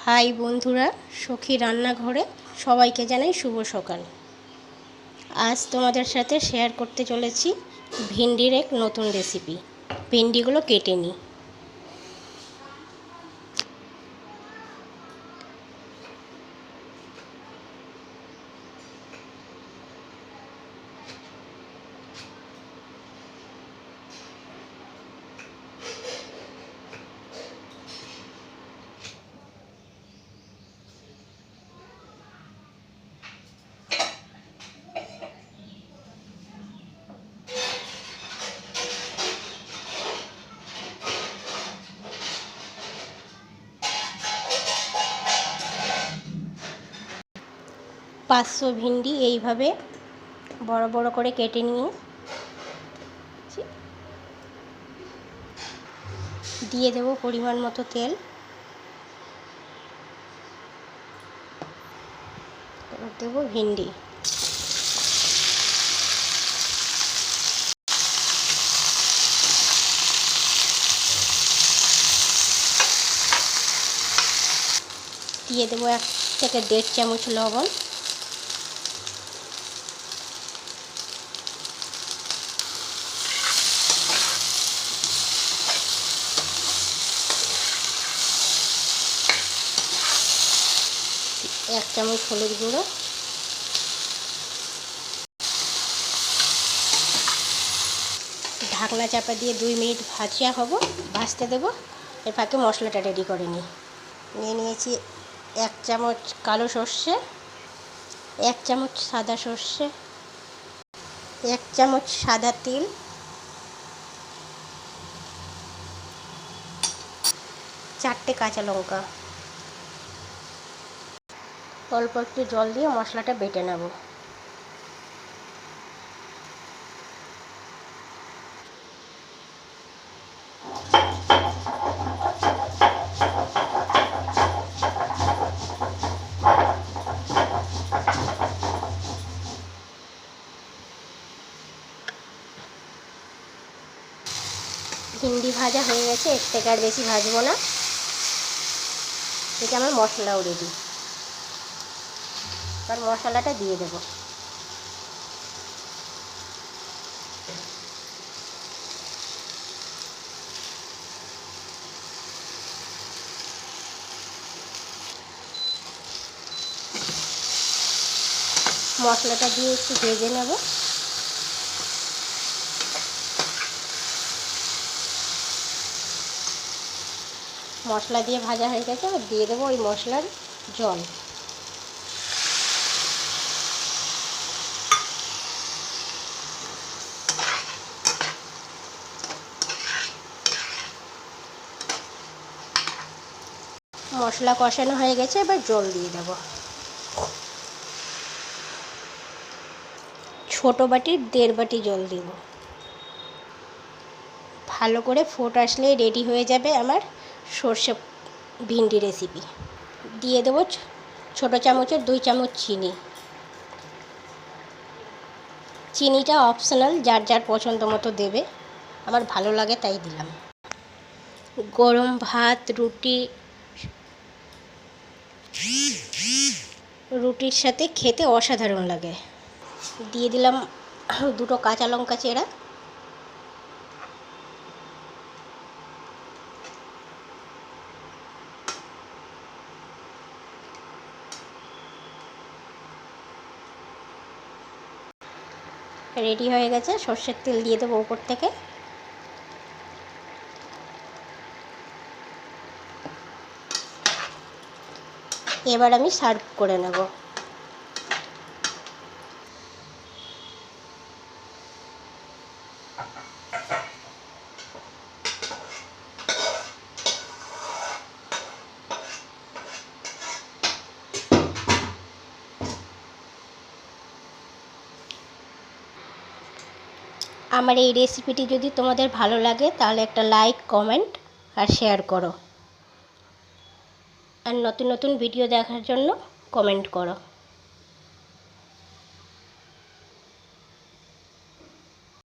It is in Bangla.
হাই বন্ধুরা, সখী রান্নাঘরে সবাইকে জানাই শুভ সকাল। আজ তোমাদের সাথে শেয়ার করতে চলেছি ভিন্ডির এক নতুন রেসিপি। ভিন্ডিগুলো কেটে নিই। পাঁচশো ভিন্ডি এইভাবে বড় বড় করে কেটে নিয়ে দিয়ে দেব পরিমাণ মতো তেল। এবার দেব ভিন্ডি। দিয়ে দেবো 1 থেকে 1.5 চামচ লবণ। এক চামচ হলুদ গুঁড়ো। ঢাকনা চাপা দিয়ে 2 মিনিট ভাজতে দেবো। এর ফাঁকে মশলাটা রেডি করে নিয়ে নিয়েছি 1 চামচ কালো সর্ষে, 1 চামচ সাদা সর্ষে, 1 চামচ সাদা তিল, 4টে কাঁচা লঙ্কা। অল্প একটু জল দিয়ে মশলাটা বেটে নেব। ভিন্ডি ভাজা হয়ে গেছে, এর থেকে আর বেশি ভাজবো না। এটা আমার মশলাও রেডি। এবার মশলাটা দিয়ে দেব। মশলাটা দিয়ে একটু ভেজে নেব। মশলা দিয়ে ভাজা হয়ে গেছে, আর দিয়ে দেবো ওই মশলার জল। মশলা কষানো হয়ে গেছে, এবার জল দিয়ে দেব। ছোটো বাটির 1.5 বাটি জল দেব। ভালো করে ফোট আসলেই রেডি হয়ে যাবে আমার সর্ষে ভিন্ডি রেসিপি। দিয়ে দেবো ছোটো চামচের 2 চামচ চিনি। চিনিটা অপশনাল, যার যার পছন্দ মতো দেবে। আমার ভালো লাগে তাই দিলাম। গরম ভাত, রুটির সাথে খেতে অসাধারণ লাগে। দিয়ে দিলাম 2টো কাঁচা লঙ্কা চেরা। রেডি হয়ে গেছে। সর্ষের তেল দিয়ে দেবো উপর থেকে। এবার আমি সার্ভ করে নেব। আমার এই রেসিপিটি যদি তোমাদের ভালো লাগে তাহলে একটা লাইক, কমেন্ট আর শেয়ার করো। আর নতুন নতুন ভিডিও দেখার জন্য কমেন্ট করো।